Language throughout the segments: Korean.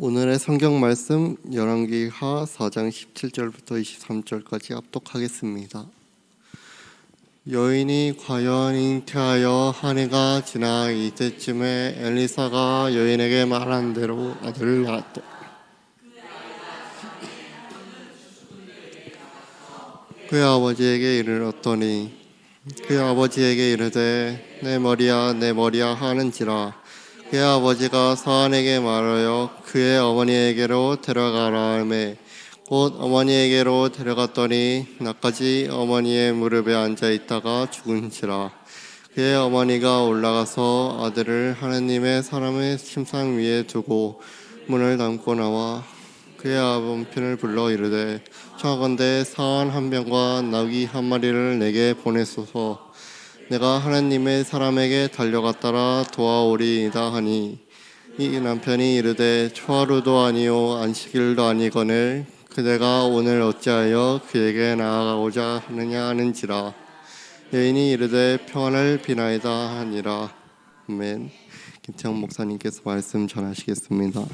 오늘의 성경 말씀 열왕기하 4장 17절부터 23절까지 압독하겠습니다. 여인이 과연 잉태하여 한 해가 지나 이때쯤에 엘리사가 여인에게 말한 대로 아들을 낳았다. 그의 아버지에게 이르렀더니 그의 아버지에게 이르되 내 머리야 하는지라. 그의 아버지가 사안에게 말하여 그의 어머니에게로 데려가라 하매 곧 어머니에게로 데려갔더니 낮까지 어머니의 무릎에 앉아 있다가 죽은지라. 그의 어머니가 올라가서 아들을 하나님의 사람의 침상 위에 두고 문을 닫고 나와 그의 남편을 불러 이르되 청하건대 사안 한 병과 나귀 한 마리를 내게 보내소서. 내가 하나님의 사람에게 달려갔다라 도와오리이다 하니 이 남편이 이르되 초하루도 아니요 안식일도 아니거늘 그대가 오늘 어찌하여 그에게 나아가고자 하느냐 하는지라. 여인이 이르되 평안을 비나이다 하니라. 아멘. 김태형 목사님께서 말씀 전하시겠습니다.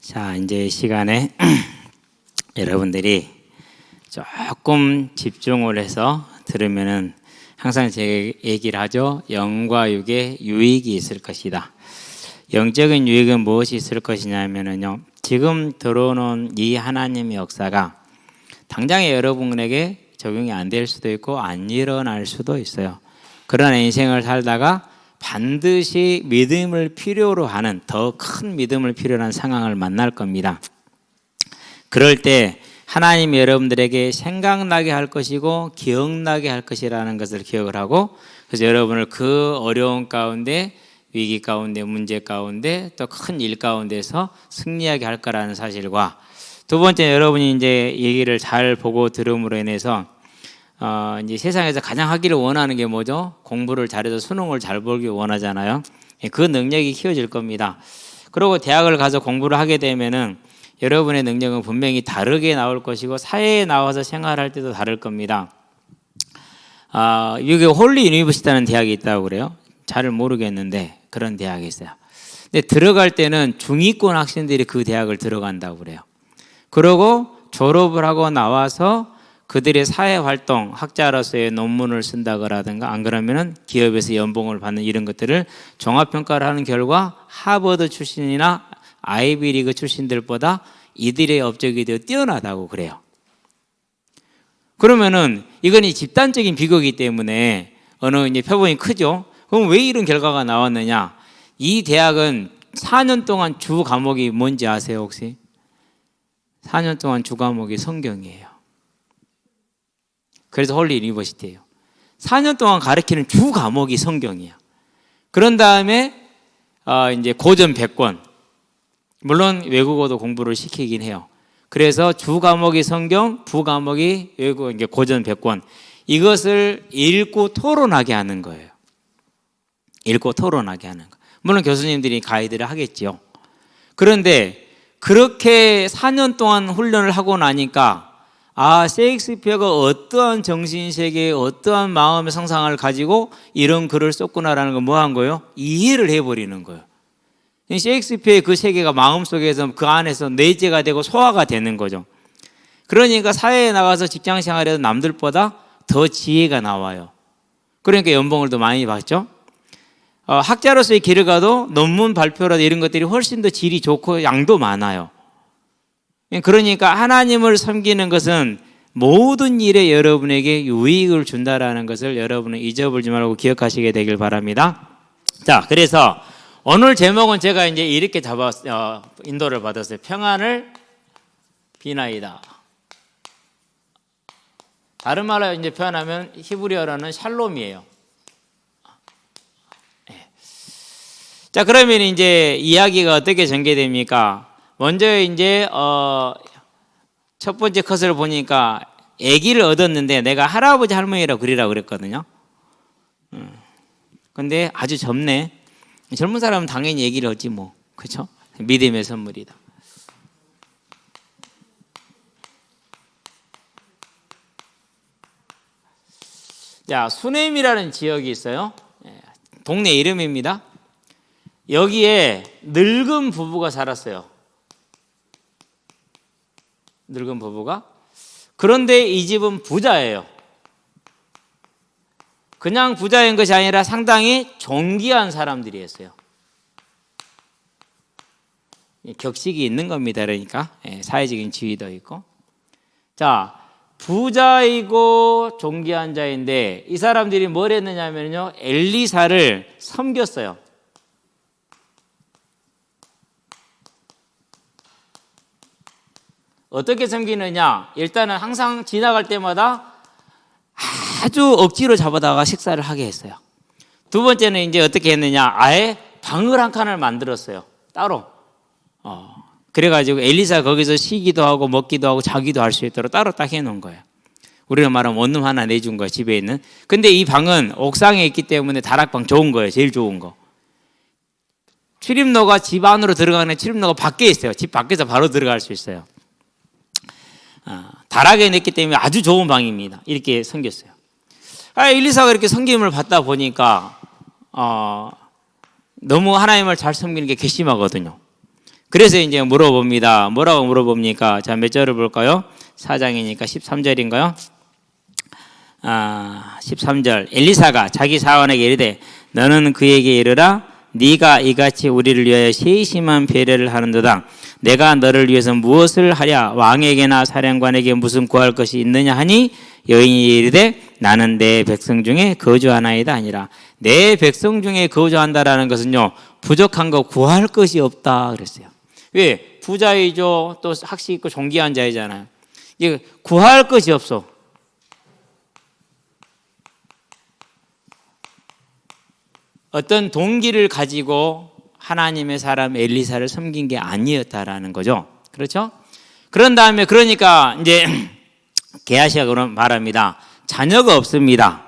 자, 이제 이 시간에 여러분들이 조금 집중을 해서 들으면은 항상 제가 얘기를 하죠. 영과 육의 유익이 있을 것이다. 영적인 유익은 무엇이 있을 것이냐면요. 지금 들어오는 이 하나님의 역사가 당장에 여러분에게 적용이 안 될 수도 있고 안 일어날 수도 있어요. 그런 인생을 살다가 반드시 믿음을 필요로 하는 더 큰 믿음을 필요로 하는 상황을 만날 겁니다. 그럴 때 하나님이 여러분들에게 생각나게 할 것이고 기억나게 할 것이라는 것을 기억을 하고, 그래서 여러분을 그 어려운 가운데, 위기 가운데, 문제 가운데, 또 큰 일 가운데서 승리하게 할 거라는 사실과, 두 번째, 여러분이 이제 얘기를 잘 보고 들음으로 인해서 이제 세상에서 가장 하기를 원하는 게 뭐죠? 공부를 잘해서 수능을 잘 보기 원하잖아요. 그 능력이 키워질 겁니다. 그리고 대학을 가서 공부를 하게 되면은 여러분의 능력은 분명히 다르게 나올 것이고 사회에 나와서 생활할 때도 다를 겁니다. 여기 홀리 유니버시티라는 대학이 있다고 그래요. 잘 모르겠는데 그런 대학이 있어요. 근데 들어갈 때는 중위권 학생들이 그 대학을 들어간다고 그래요. 그러고 졸업을 하고 나와서 그들의 사회활동, 학자로서의 논문을 쓴다거라든가 안 그러면은 기업에서 연봉을 받는 이런 것들을 종합평가를 하는 결과 하버드 출신이나 아이비리그 출신들보다 이들의 업적이 더 뛰어나다고 그래요. 그러면은 이건 이 집단적인 비교이기 때문에 어느 이제 표본이 크죠. 그럼 왜 이런 결과가 나왔느냐? 이 대학은 4년 동안 주 과목이 뭔지 아세요 혹시? 4년 동안 주 과목이 성경이에요. 그래서 홀리 유니버시티예요. 4년 동안 가르치는 주 과목이 성경이야. 그런 다음에 이제 고전 100권. 물론 외국어도 공부를 시키긴 해요. 그래서 주 과목이 성경, 부 과목이 외국어, 이제 고전 100권. 이것을 읽고 토론하게 하는 거예요. 읽고 토론하게 하는 거. 물론 교수님들이 가이드를 하겠죠. 그런데 그렇게 4년 동안 훈련을 하고 나니까 셰익스피어가 어떠한 정신세계, 어떠한 마음의 상상을 가지고 이런 글을 썼구나라는 걸 뭐 한 거예요? 이해를 해버리는 거예요. 셰익스피어의 그 세계가 마음속에서 그 안에서 내재가 되고 소화가 되는 거죠. 그러니까 사회에 나가서 직장 생활에서 남들보다 더 지혜가 나와요. 그러니까 연봉을 더 많이 받죠. 학자로서의 길을 가도 논문 발표라든지 이런 것들이 훨씬 더 질이 좋고 양도 많아요. 그러니까 하나님을 섬기는 것은 모든 일에 여러분에게 유익을 준다라는 것을 여러분은 잊어버리지 말고 기억하시게 되길 바랍니다. 자, 그래서 오늘 제목은 제가 이제 이렇게 인도를 받았어요. 평안을 비나이다. 다른 말로 이제 표현하면 히브리어로는 샬롬이에요. 자, 그러면 이제 이야기가 어떻게 전개됩니까? 먼저 이제 첫 번째 컷을 보니까 아기를 얻었는데 내가 할아버지 할머니라고 그리라고 그랬거든요. 근데 아주 젊네. 젊은 사람은 당연히 아기를 얻지 뭐. 그렇죠? 믿음의 선물이다. 자, 수넴이라는 지역이 있어요. 동네 이름입니다. 여기에 늙은 부부가 살았어요. 늙은 부부가. 그런데 이 집은 부자예요. 그냥 부자인 것이 아니라 상당히 존귀한 사람들이었어요. 격식이 있는 겁니다. 그러니까 사회적인 지위도 있고. 자, 부자이고 존귀한 자인데 이 사람들이 뭘 했느냐면요, 엘리사를 섬겼어요. 어떻게 섬기느냐? 일단은 항상 지나갈 때마다 아주 억지로 잡아다가 식사를 하게 했어요. 두 번째는 이제 어떻게 했느냐? 아예 방을 한 칸을 만들었어요. 따로. 그래가지고 엘리사 거기서 쉬기도 하고 먹기도 하고 자기도 할 수 있도록 따로 딱 해놓은 거예요. 우리가 말하면 원룸 하나 내준 거예요, 집에 있는. 근데 이 방은 옥상에 있기 때문에 다락방 좋은 거예요, 제일 좋은 거. 출입로가 집 안으로 들어가는 출입로가 밖에 있어요. 집 밖에서 바로 들어갈 수 있어요. 다락에 냈기 때문에 아주 좋은 방입니다. 이렇게 섬겼어요. 엘리사가 이렇게 섬김을 받다 보니까 너무 하나님을 잘 섬기는 게 괘씸하거든요. 그래서 이제 물어봅니다. 뭐라고 물어봅니까? 자, 몇 절을 볼까요? 4장이니까 13절인가요? 13절. 엘리사가 자기 사원에게 이르되 너는 그에게 이르라 네가 이같이 우리를 위하여 세심한 배려를 하는도다. 내가 너를 위해서 무엇을 하랴? 왕에게나 사령관에게 무슨 구할 것이 있느냐 하니 여인이 이르되 나는 내 백성 중에 거주하나이다 아니라. 내 백성 중에 거주한다라는 것은요, 부족한 거 구할 것이 없다 그랬어요. 왜? 부자이죠. 또 학식 있고 존귀한 자이잖아요. 이게 구할 것이 없어. 어떤 동기를 가지고 하나님의 사람 엘리사를 섬긴 게 아니었다라는 거죠. 그렇죠? 그런 다음에 그러니까 이제 게하시가 그런 말합니다. 자녀가 없습니다.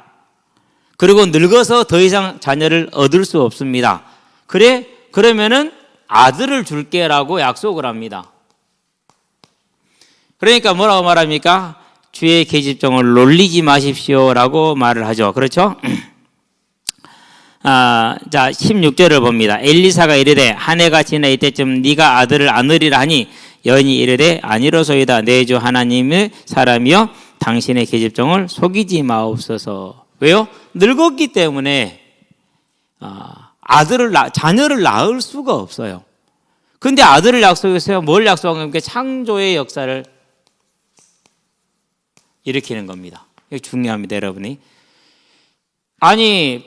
그리고 늙어서 더 이상 자녀를 얻을 수 없습니다. 그래? 그러면은 아들을 줄게라고 약속을 합니다. 그러니까 뭐라고 말합니까? 주의 계집종을 놀리지 마십시오라고 말을 하죠. 그렇죠? 자, 16절을 봅니다. 엘리사가 이르되 한 해가 지나 이때쯤 네가 아들을 안으리라 하니 여인이 이르되 아니로소이다. 내 주 하나님의 사람이여 당신의 계집종을 속이지 마옵소서. 왜요? 늙었기 때문에 자녀를 낳을 수가 없어요. 근데 아들을 약속했어요. 뭘 약속한 겁니까? 창조의 역사를 일으키는 겁니다. 이게 중요합니다, 여러분이. 아니,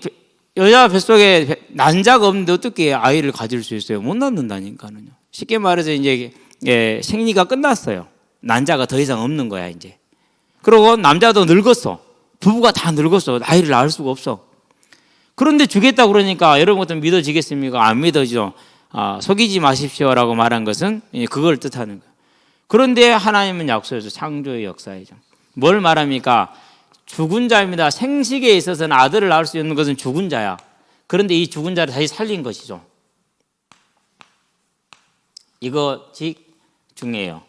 여자 뱃속에 난자가 없는데 어떻게 아이를 가질 수 있어요? 못 낳는다니까요. 쉽게 말해서 이제 생리가 끝났어요. 난자가 더 이상 없는 거야, 이제. 그리고 남자도 늙었어. 부부가 다 늙었어. 아이를 낳을 수가 없어. 그런데 주겠다 그러니까 여러분 같으면 믿어지겠습니까? 안 믿어지죠. 속이지 마십시오라고 말한 것은 그걸 뜻하는 거예요. 그런데 하나님은 약속해서 창조의 역사이죠. 뭘 말합니까? 죽은 자입니다. 생식에 있어서는 아들을 낳을 수 있는 것은 죽은 자야. 그런데 이 죽은 자를 다시 살린 것이죠. 이것이 중요해요.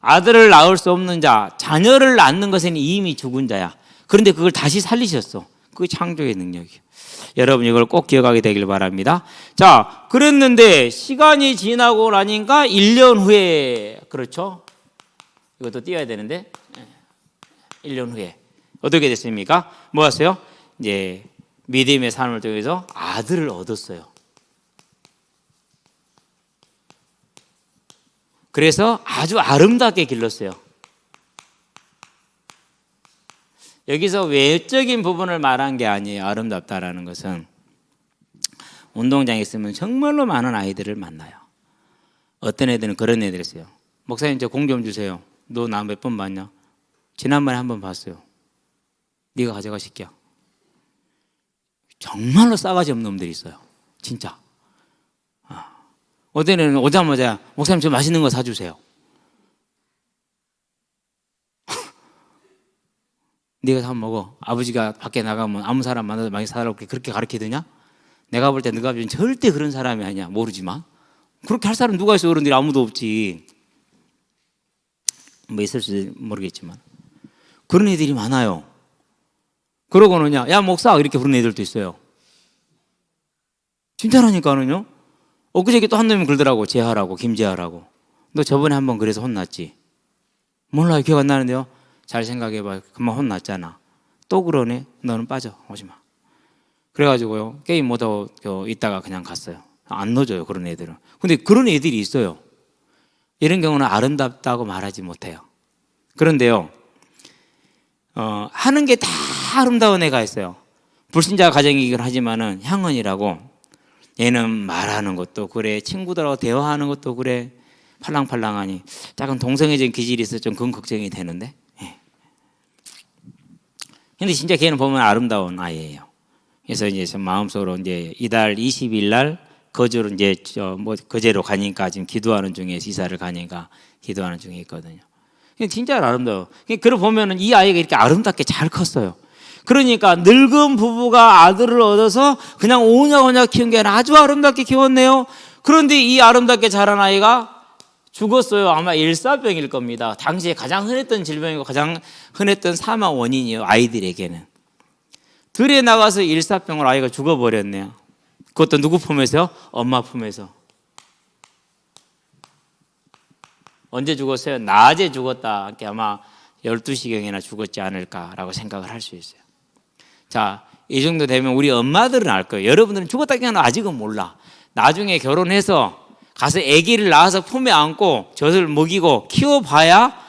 아들을 낳을 수 없는 자, 자녀를 낳는 것은 이미 죽은 자야. 그런데 그걸 다시 살리셨어. 그게 창조의 능력이에요. 여러분 이걸 꼭 기억하게 되길 바랍니다. 자, 그랬는데 시간이 지나고 나니까 1년 후에, 그렇죠? 이것도 띄워야 되는데 1년 후에 어떻게 됐습니까? 뭐였어요? 이제 믿음의 삶을 통해서 아들을 얻었어요. 그래서 아주 아름답게 길렀어요. 여기서 외적인 부분을 말한 게 아니에요. 아름답다라는 것은 운동장에 있으면 정말로 많은 아이들을 만나요. 어떤 애들은 그런 애들이 있어요. 목사님 저 공 좀 주세요. 너 나 몇 번 봤냐? 지난번에 한 번 봤어요. 네가 가져가 시켜. 정말로 싸가지 없는 놈들이 있어요. 진짜. 어떤 애는 오자마자 목사님 저 맛있는 거 사주세요. 네가 사 먹어. 아버지가 밖에 나가면 아무 사람 만나도 많이 사라고 그렇게 가르치더냐? 내가 볼 때 네가 보면 절대 그런 사람이 아니야. 모르지만 그렇게 할 사람 누가 있어? 어른들이 아무도 없지. 뭐 있을지 모르겠지만 그런 애들이 많아요. 그러고는야 야 목사 이렇게 부르는 애들도 있어요. 진짜라니까는요. 엊그저께 또 한 놈이 그러더라고. 재하라고, 김재하라고. 너 저번에 한번 그래서 혼났지? 몰라요. 기억 안 나는데요. 잘 생각해봐. 금방 혼났잖아. 또 그러네. 너는 빠져. 오지 마. 그래가지고요. 게임 못하고 있다가 그냥 갔어요. 안 넣어줘요. 그런 애들은. 근데 그런 애들이 있어요. 이런 경우는 아름답다고 말하지 못해요. 그런데요. 하는 게 다 아름다운 애가 있어요. 불신자 가정이긴 하지만은 향언이라고 얘는 말하는 것도 그래. 친구들하고 대화하는 것도 그래. 팔랑팔랑하니 약간 동성애적인 기질이 있어서 좀 그건 걱정이 되는데. 예. 근데 진짜 걔는 보면 아름다운 아이예요. 그래서 이제 좀 마음속으로 이제 이달 20일 날 거주로 이제 거제로 가니까 지금 기도하는 중에 이사를 가니까 기도하는 중에 있거든요. 진짜 아름다워. 그러고 보면은 이 아이가 이렇게 아름답게 잘 컸어요. 그러니까 늙은 부부가 아들을 얻어서 그냥 오냐오냐 키운 게 아니라 아주 아름답게 키웠네요. 그런데 이 아름답게 자란 아이가 죽었어요. 아마 일사병일 겁니다. 당시에 가장 흔했던 질병이고 가장 흔했던 사망 원인이에요. 아이들에게는. 들에 나가서 일사병으로 아이가 죽어버렸네요. 그것도 누구 품에서요? 엄마 품에서. 언제 죽었어요? 낮에 죽었다. 아마 12시경이나 죽었지 않을까라고 생각을 할 수 있어요. 자, 이 정도 되면 우리 엄마들은 알 거예요. 여러분들은 죽었다기는 아직은 몰라. 나중에 결혼해서 가서 아기를 낳아서 품에 안고 젖을 먹이고 키워봐야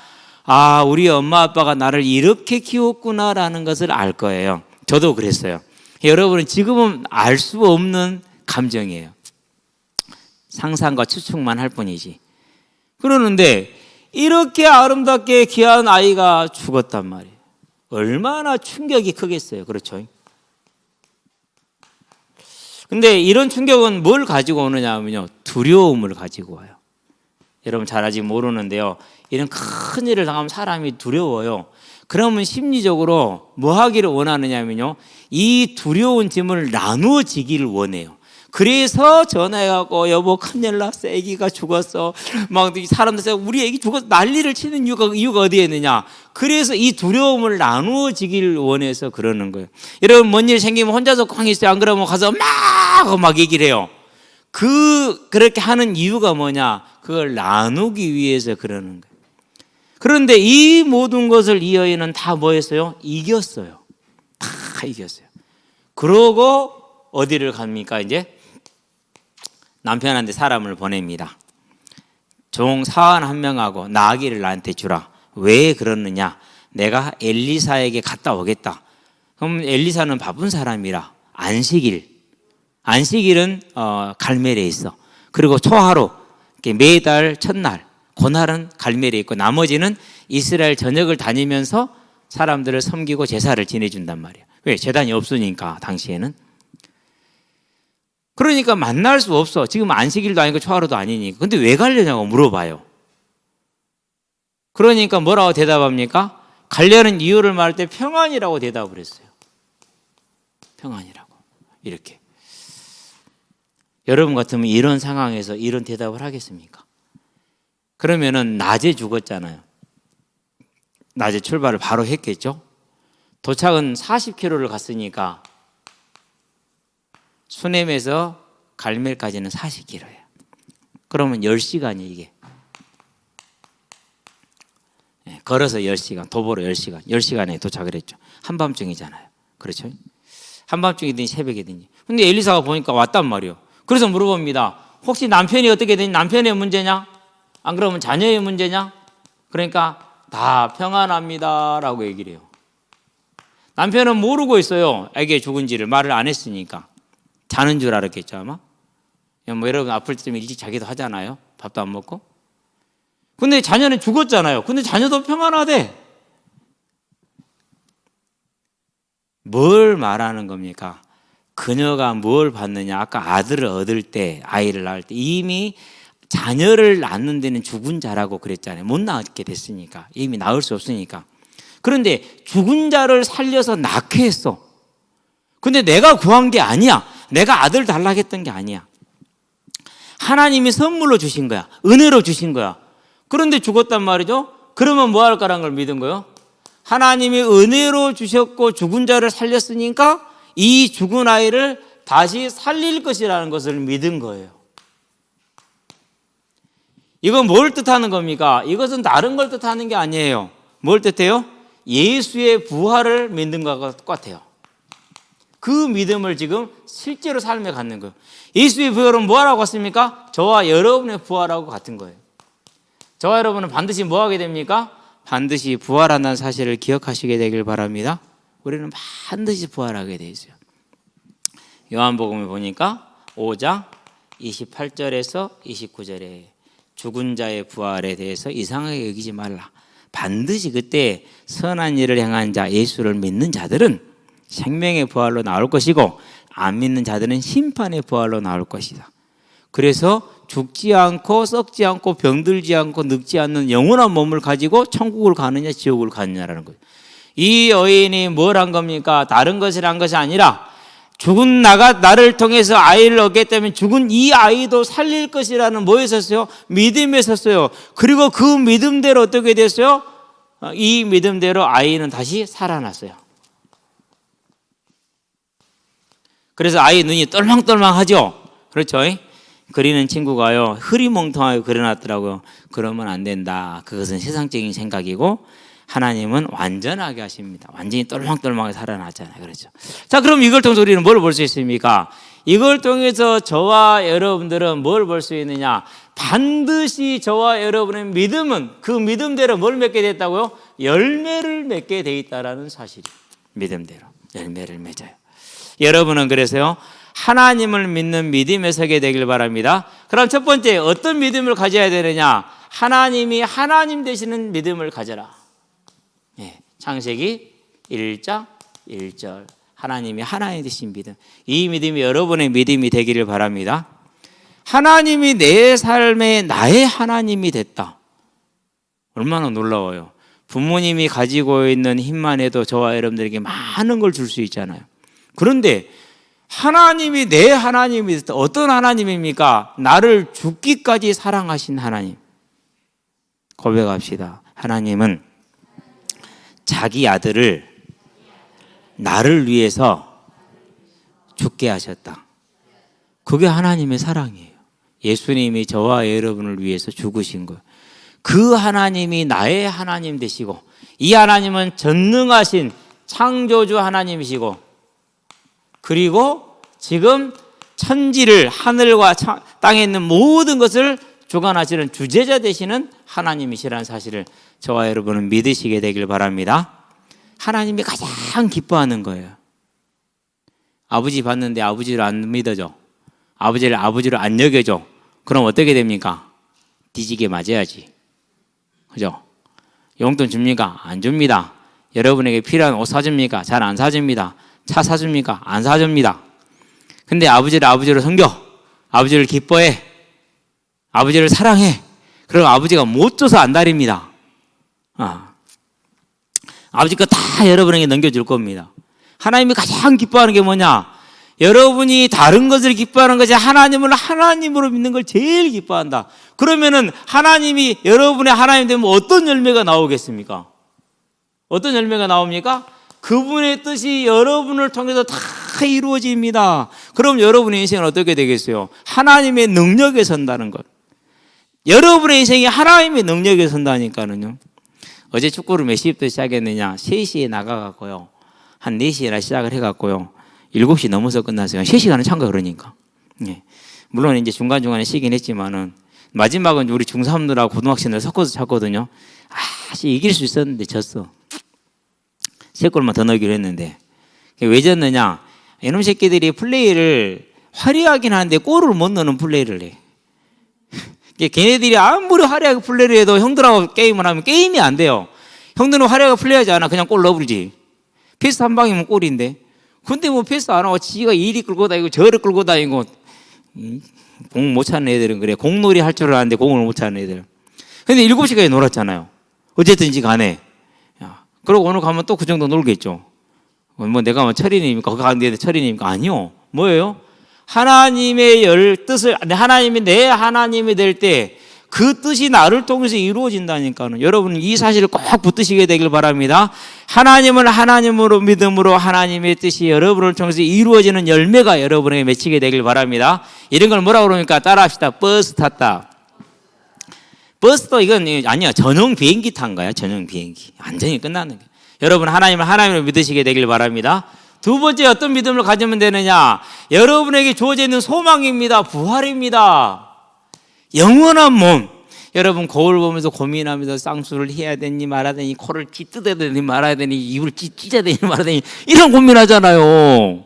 아, 우리 엄마 아빠가 나를 이렇게 키웠구나라는 것을 알 거예요. 저도 그랬어요. 여러분은 지금은 알 수 없는 감정이에요. 상상과 추측만 할 뿐이지. 그러는데 이렇게 아름답게 귀한 아이가 죽었단 말이에요. 얼마나 충격이 크겠어요. 그렇죠? 근데 이런 충격은 뭘 가지고 오느냐 하면요. 두려움을 가지고 와요. 여러분 잘 아직 모르는데요. 이런 큰 일을 당하면 사람이 두려워요. 그러면 심리적으로 뭐 하기를 원하느냐면요. 이 두려운 짐을 나누어지기를 원해요. 그래서 전화해갖고 여보 큰일 났어. 애기가 죽었어. 막 사람들 우리 애기 죽었어. 난리를 치는 이유가 어디에 있느냐. 그래서 이 두려움을 나누어지기를 원해서 그러는 거예요. 여러분 뭔 일 생기면 혼자서 꽝 있어요. 안 그러면 가서 막 얘기를 해요. 그렇게 하는 이유가 뭐냐. 그걸 나누기 위해서 그러는 거예요. 그런데 이 모든 것을 이 여인은 다 뭐 했어요? 이겼어요. 다 이겼어요. 그러고 어디를 갑니까 이제? 남편한테 사람을 보냅니다. 종 사원 한 명하고 나귀를 나한테 주라. 왜 그러느냐? 내가 엘리사에게 갔다 오겠다. 그럼 엘리사는 바쁜 사람이라 안식일은 갈멜에 있어. 그리고 초하루 매달 첫날 그날은 갈멜에 있고 나머지는 이스라엘 전역을 다니면서 사람들을 섬기고 제사를 지내준단 말이야. 왜? 제단이 없으니까 당시에는. 그러니까 만날 수 없어. 지금 안식일도 아니고 초하루도 아니니까. 근데 왜 가려냐고 물어봐요. 그러니까 뭐라고 대답합니까? 가려는 이유를 말할 때 평안이라고 대답을 했어요. 평안이라고. 이렇게. 여러분 같으면 이런 상황에서 이런 대답을 하겠습니까? 그러면은 낮에 죽었잖아요. 낮에 출발을 바로 했겠죠? 도착은 40km를 갔으니까 수넴에서 갈멜까지는 40km예요. 그러면 10시간이 이게. 걸어서 10시간, 도보로 10시간. 10시간에 도착을 했죠. 한밤중이잖아요. 그렇죠? 한밤중이든지 새벽이든지. 근데 엘리사가 보니까 왔단 말이에요. 그래서 물어봅니다. 혹시 남편이 어떻게 되니? 남편의 문제냐? 안 그러면 자녀의 문제냐? 그러니까 다 평안합니다 라고 얘기를 해요. 남편은 모르고 있어요. 애기 죽은지를 말을 안 했으니까. 자는 줄 알았겠죠 아마. 뭐 여러분 아플 때쯤 일찍 자기도 하잖아요. 밥도 안 먹고. 근데 자녀는 죽었잖아요. 근데 자녀도 평안하대. 뭘 말하는 겁니까? 그녀가 뭘 받느냐. 아까 아들을 얻을 때, 아이를 낳을 때 이미 자녀를 낳는 데는 죽은 자라고 그랬잖아요. 못 낳게 됐으니까. 이미 낳을 수 없으니까. 그런데 죽은 자를 살려서 낳게 했어. 근데 내가 구한 게 아니야. 내가 아들 달라고 했던 게 아니야. 하나님이 선물로 주신 거야. 은혜로 주신 거야. 그런데 죽었단 말이죠. 그러면 뭐 할까라는 걸 믿은 거예요. 하나님이 은혜로 주셨고 죽은 자를 살렸으니까 이 죽은 아이를 다시 살릴 것이라는 것을 믿은 거예요. 이건 뭘 뜻하는 겁니까? 이것은 다른 걸 뜻하는 게 아니에요. 뭘 뜻해요? 예수의 부활을 믿는 것과 똑같아요. 그 믿음을 지금 실제로 삶에 갖는 거예요. 예수의 부활은 뭐하고 같습니까? 저와 여러분의 부활하고 같은 거예요. 저와 여러분은 반드시 뭐 하게 됩니까? 반드시 부활한다는 사실을 기억하시게 되길 바랍니다. 우리는 반드시 부활하게 돼 있어요. 요한복음을 보니까 5장 28절에서 29절에 죽은 자의 부활에 대해서 이상하게 여기지 말라. 반드시 그때 선한 일을 행한 자, 예수를 믿는 자들은 생명의 부활로 나올 것이고 안 믿는 자들은 심판의 부활로 나올 것이다. 그래서 죽지 않고 썩지 않고 병들지 않고 늙지 않는 영원한 몸을 가지고 천국을 가느냐 지옥을 가느냐라는 거예요. 이 여인이 뭘 한 겁니까? 다른 것을 한 것이 아니라 죽은 나를 통해서 아이를 얻게 되면 죽은 이 아이도 살릴 것이라는 뭐에 섰어요? 믿음에 섰어요. 그리고 그 믿음대로 어떻게 됐어요? 이 믿음대로 아이는 다시 살아났어요. 그래서 아이 눈이 똘망똘망하죠? 그렇죠? 그리는 친구가요, 흐리멍텅하게 그려놨더라고요. 그러면 안 된다. 그것은 세상적인 생각이고 하나님은 완전하게 하십니다. 완전히 똘망똘망하게 살아났잖아요. 그렇죠? 자, 그럼 이걸 통해서 우리는 뭘 볼 수 있습니까? 이걸 통해서 저와 여러분들은 뭘 볼 수 있느냐? 반드시 저와 여러분의 믿음은 그 믿음대로 뭘 맺게 됐다고요? 열매를 맺게 돼 있다라는 사실이 믿음대로 열매를 맺어요. 여러분은 그래서요, 하나님을 믿는 믿음에 서게 되길 바랍니다. 그럼 첫 번째 어떤 믿음을 가져야 되느냐? 하나님이 하나님 되시는 믿음을 가져라. 창세기 1장 1절 하나님이 하나님 되신 믿음, 이 믿음이 여러분의 믿음이 되기를 바랍니다. 하나님이 내 삶에 나의 하나님이 됐다. 얼마나 놀라워요. 부모님이 가지고 있는 힘만 해도 저와 여러분들에게 많은 걸 줄 수 있잖아요. 그런데 하나님이 내 하나님이 됐다. 어떤 하나님입니까? 나를 죽기까지 사랑하신 하나님. 고백합시다. 하나님은 자기 아들을 나를 위해서 죽게 하셨다. 그게 하나님의 사랑이에요. 예수님이 저와 여러분을 위해서 죽으신 거예요. 그 하나님이 나의 하나님 되시고, 이 하나님은 전능하신 창조주 하나님이시고, 그리고 지금 천지를, 하늘과 땅에 있는 모든 것을 주관하시는 주재자 되시는 하나님이시라는 사실을 저와 여러분은 믿으시게 되길 바랍니다. 하나님이 가장 기뻐하는 거예요. 아버지 봤는데 아버지를 안 믿어줘, 아버지를 안 여겨줘. 그럼 어떻게 됩니까? 뒤지게 맞아야지. 그죠? 용돈 줍니까? 안 줍니다. 여러분에게 필요한 옷 사줍니까? 잘 안 사줍니다. 차 사줍니까? 안 사줍니다. 근데 아버지를 섬겨, 아버지를 기뻐해, 아버지를 사랑해. 그럼 아버지가 못 줘서 안달입니다. 아버지 거 다 여러분에게 넘겨줄 겁니다. 하나님이 가장 기뻐하는 게 뭐냐? 여러분이 다른 것을 기뻐하는 것이 하나님을 하나님으로 믿는 걸 제일 기뻐한다. 그러면은 하나님이 여러분의 하나님 되면 어떤 열매가 나오겠습니까? 어떤 열매가 나옵니까? 그분의 뜻이 여러분을 통해서 다 이루어집니다. 그럼 여러분의 인생은 어떻게 되겠어요? 하나님의 능력에 선다는 것. 여러분의 인생이 하나님의 능력에 선다니까는요. 어제 축구를 몇 시부터 시작했느냐? 3시에 나가갖고요, 한 4시에나 시작을 해갖고요, 7시 넘어서 끝났어요. 3시간은 참가 그러니까. 물론 이제 중간중간에 쉬긴 했지만은 마지막은 우리 중3들하고 고등학생들 섞어서 찼거든요. 이길 수 있었는데 졌어. 3골만 더 넣기로 했는데. 왜 졌느냐? 이놈 새끼들이 플레이를 화려하긴 하는데 골을 못 넣는 플레이를 해. 걔네들이 아무리 화려하게 플레이를 해도 형들하고 게임을 하면 게임이 안 돼요. 형들은 화려하게 플레이하지 않아. 그냥 골 넣어버리지. 패스 한 방이면 골인데. 근데 뭐 패스 안 하고 지가 이리 끌고 다니고 저를 끌고 다니고, 공 못 차는 애들은 그래. 공놀이 할 줄 아는데 공을 못 차는 애들. 근데 7시까지 놀았잖아요. 어쨌든지 간에. 그러고 오늘 가면 또 그 정도 놀겠죠. 뭐 내가 뭐 철인입니까? 거기 가는데 철인입니까? 아니요. 뭐예요? 하나님의 뜻을, 하나님이 내 하나님이 될 때 그 뜻이 나를 통해서 이루어진다니까요. 여러분 이 사실을 꼭 붙드시게 되길 바랍니다. 하나님을 하나님으로 믿음으로 하나님의 뜻이 여러분을 통해서 이루어지는 열매가 여러분에게 맺히게 되길 바랍니다. 이런 걸 뭐라고 그러니까 따라합시다. 버스 탔다. 버스도 이건 아니야. 전용 비행기 탄 거야. 전용 비행기. 완전히 끝나는 거야. 여러분 하나님을 하나님으로 믿으시게 되길 바랍니다. 두 번째 어떤 믿음을 가지면 되느냐? 여러분에게 주어져 있는 소망입니다. 부활입니다. 영원한 몸. 여러분 거울 보면서 고민하면서 쌍수를 해야 되니 말아야 되니 코를 찢어야 되니 말아야 되니 입을 찢어야 되니 말아야 되니 이런 고민하잖아요.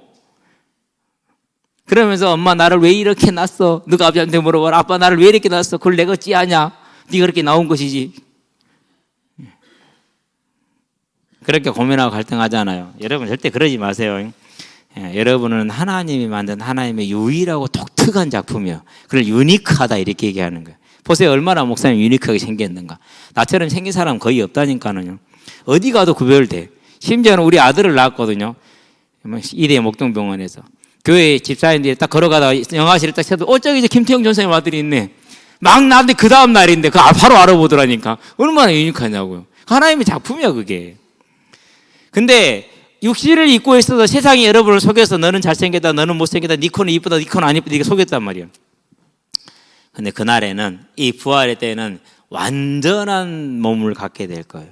그러면서 엄마 나를 왜 이렇게 낳았어? 너가 아버지한테 물어봐라. 아빠 나를 왜 이렇게 낳았어? 그걸 내가 찌하냐? 네가 그렇게 나온 것이지. 그렇게 고민하고 갈등하잖아요. 여러분 절대 그러지 마세요. 여러분은 하나님이 만든 하나님의 유일하고 독특한 작품이에요. 그걸 유니크하다 이렇게 얘기하는 거예요. 보세요. 얼마나 목사님 유니크하게 생겼는가. 나처럼 생긴 사람 거의 없다니까요. 어디 가도 구별돼. 심지어는 우리 아들을 낳았거든요. 이대 목동병원에서. 교회 집사님들이 딱 걸어가다가 영화실을 딱 쳐도 저기 이제 김태형 전사님 아들이 있네. 막 나한테 그 다음 날인데 바로 알아보더라니까. 얼마나 유니크하냐고요. 하나님의 작품이야 그게. 근데 육신을 입고 있어서 세상이 여러분을 속여서 너는 잘생겼다 너는 못생겼다 네 코는 이쁘다 네 코는 안 이쁘다 이게 속였단 말이에요. 근데 그날에는 이 부활의 때에는 완전한 몸을 갖게 될 거예요.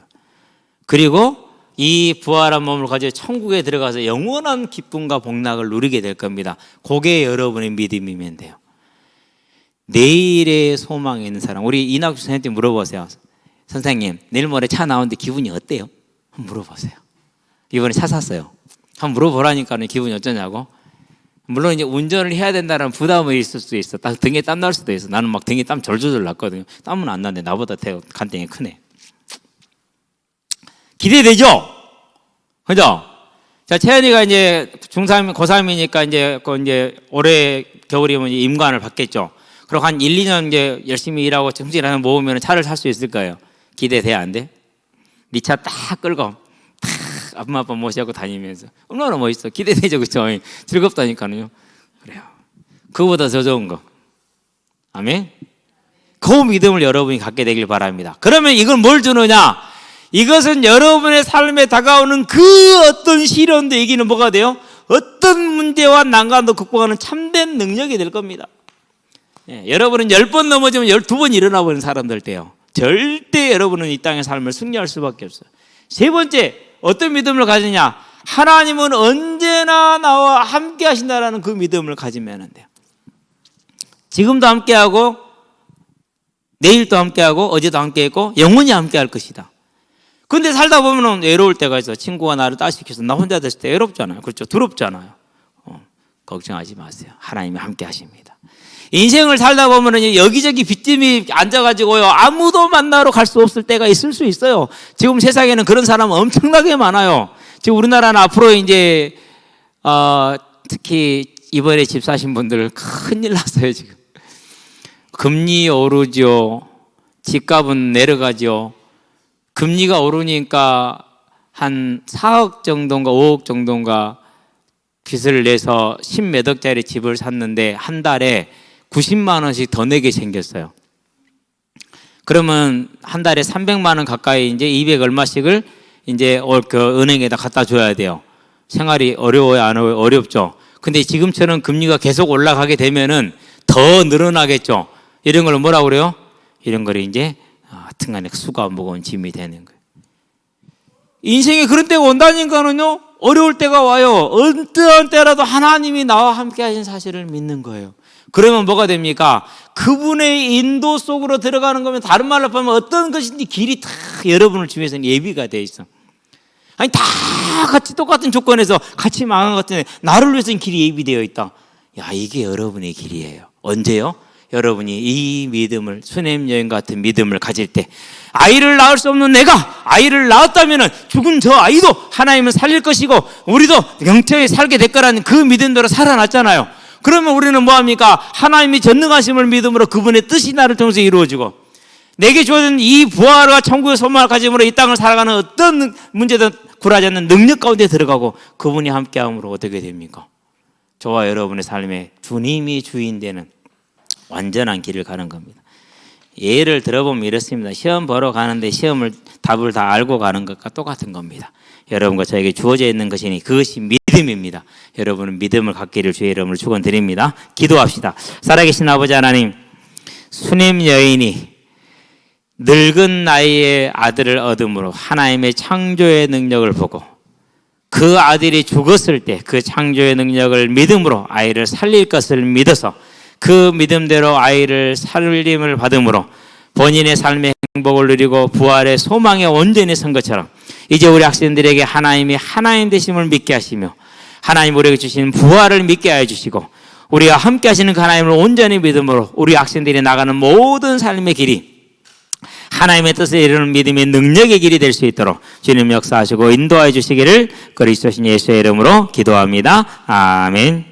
그리고 이 부활한 몸을 가지고 천국에 들어가서 영원한 기쁨과 복락을 누리게 될 겁니다. 그게 여러분의 믿음이면 돼요. 내일의 소망이 있는 사람. 우리 이낙주 선생님한테 물어보세요. 선생님 내일 모레 차 나오는데 기분이 어때요? 한번 물어보세요. 이번에 차 샀어요. 한번 물어보라니까 기분이 어쩌냐고. 물론 이제 운전을 해야 된다는 부담이 있을 수도 있어. 딱 등에 땀 날 수도 있어. 나는 막 등에 땀 졸졸 났거든요. 땀은 안 나는데 나보다 간땡이 크네. 기대되죠? 그죠? 자, 채연이가 이제 중3, 고3이니까 이제 올해 겨울이면 이제 임관을 받겠죠. 그리고 한 1, 2년 이제 열심히 일하고 정신을 모으면 차를 살 수 있을 거예요. 기대돼, 안 돼? 네 차 딱 끌고 엄마 아빠 모시고 다니면서 얼마나 멋있어. 기대되죠, 그렇죠? 즐겁다니까요. 그래요. 그거보다 더 좋은 거. 아멘. 그 믿음을 여러분이 갖게 되길 바랍니다. 그러면 이건 뭘 주느냐? 이것은 여러분의 삶에 다가오는 그 어떤 시련도 이기는 뭐가 돼요? 어떤 문제와 난관도 극복하는 참된 능력이 될 겁니다. 여러분은 10번 넘어지면 12번 일어나 버리는 사람들 때요. 절대 여러분은 이 땅의 삶을 승리할 수밖에 없어요. 세 번째, 어떤 믿음을 가지냐? 하나님은 언제나 나와 함께 하신다라는 그 믿음을 가지면 돼요. 지금도 함께하고 내일도 함께하고 어제도 함께했고 영원히 함께할 것이다. 근데 살다 보면 외로울 때가 있어. 친구가 나를 따시켜서 나 혼자 됐을 때 외롭잖아요. 그렇죠? 두렵잖아요. 걱정하지 마세요. 하나님이 함께 하십니다. 인생을 살다 보면 여기저기 빚짐이 앉아가지고요. 아무도 만나러 갈 수 없을 때가 있을 수 있어요. 지금 세상에는 그런 사람 엄청나게 많아요. 지금 우리나라는 앞으로 이제, 특히 이번에 집 사신 분들 큰일 났어요, 지금. 금리 오르죠. 집값은 내려가죠. 금리가 오르니까 한 4억 정도인가 5억 정도인가 빚을 내서 10몇 억짜리 집을 샀는데 한 달에 90만 원씩 더 내게 생겼어요. 그러면 한 달에 300만 원 가까이 이제 200 얼마씩을 이제 그 은행에다 갖다 줘야 돼요. 생활이 어려워요, 안 어려워요? 어렵죠. 근데 지금처럼 금리가 계속 올라가게 되면은 더 늘어나겠죠. 이런 걸 뭐라고 그래요? 이런 걸 이제 하여튼간에 수가 무거운 짐이 되는 거예요. 인생에 그런 때가 온다니까는요. 어려울 때가 와요. 어떠한 때라도 하나님이 나와 함께 하신 사실을 믿는 거예요. 그러면 뭐가 됩니까? 그분의 인도 속으로 들어가는 거면 다른 말로 하면 어떤 것인지 길이 다 여러분을 위해서는 예비가 돼 있어. 아니 다 같이 똑같은 조건에서 같이 망한 것 같은데 나를 위해서는 길이 예비되어 있다. 야, 이게 여러분의 길이에요. 언제요? 여러분이 이 믿음을, 수냄 여인 같은 믿음을 가질 때, 아이를 낳을 수 없는 내가 아이를 낳았다면 죽은 저 아이도 하나님은 살릴 것이고 우리도 영원히 살게 될 거라는 그 믿음대로 살아났잖아요. 그러면 우리는 뭐합니까? 하나님이 전능하심을 믿음으로 그분의 뜻이 나를 통해서 이루어지고 내게 주어진 이 부활과 천국의 소망을 가짐으로 이 땅을 살아가는 어떤 문제든 굴하지 않는 능력 가운데 들어가고 그분이 함께함으로 어떻게 됩니까? 저와 여러분의 삶에 주님이 주인 되는 완전한 길을 가는 겁니다. 예를 들어보면 이렇습니다. 시험 보러 가는데 시험을 답을 다 알고 가는 것과 똑같은 겁니다. 여러분과 저에게 주어져 있는 것이니 그것이 믿음입니다. 여러분은 믿음을 갖기를 주의 이름으로 축원드립니다. 기도합시다. 살아계신 아버지 하나님, 수님 여인이 늙은 나이에 아들을 얻음으로 하나님의 창조의 능력을 보고 그 아들이 죽었을 때 그 창조의 능력을 믿음으로 아이를 살릴 것을 믿어서 그 믿음대로 아이를 살림을 받음으로 본인의 삶의 행복을 누리고 부활의 소망에 온전히 선 것처럼 이제 우리 학생들에게 하나님이 하나님 되심을 믿게 하시며 하나님 우리에게 주신 부활을 믿게 하여 주시고 우리가 함께 하시는 그 하나님을 온전히 믿음으로 우리 학생들이 나가는 모든 삶의 길이 하나님의 뜻에 이르는 믿음의 능력의 길이 될 수 있도록 주님 역사하시고 인도하여 주시기를 그리스도 신 예수의 이름으로 기도합니다. 아멘.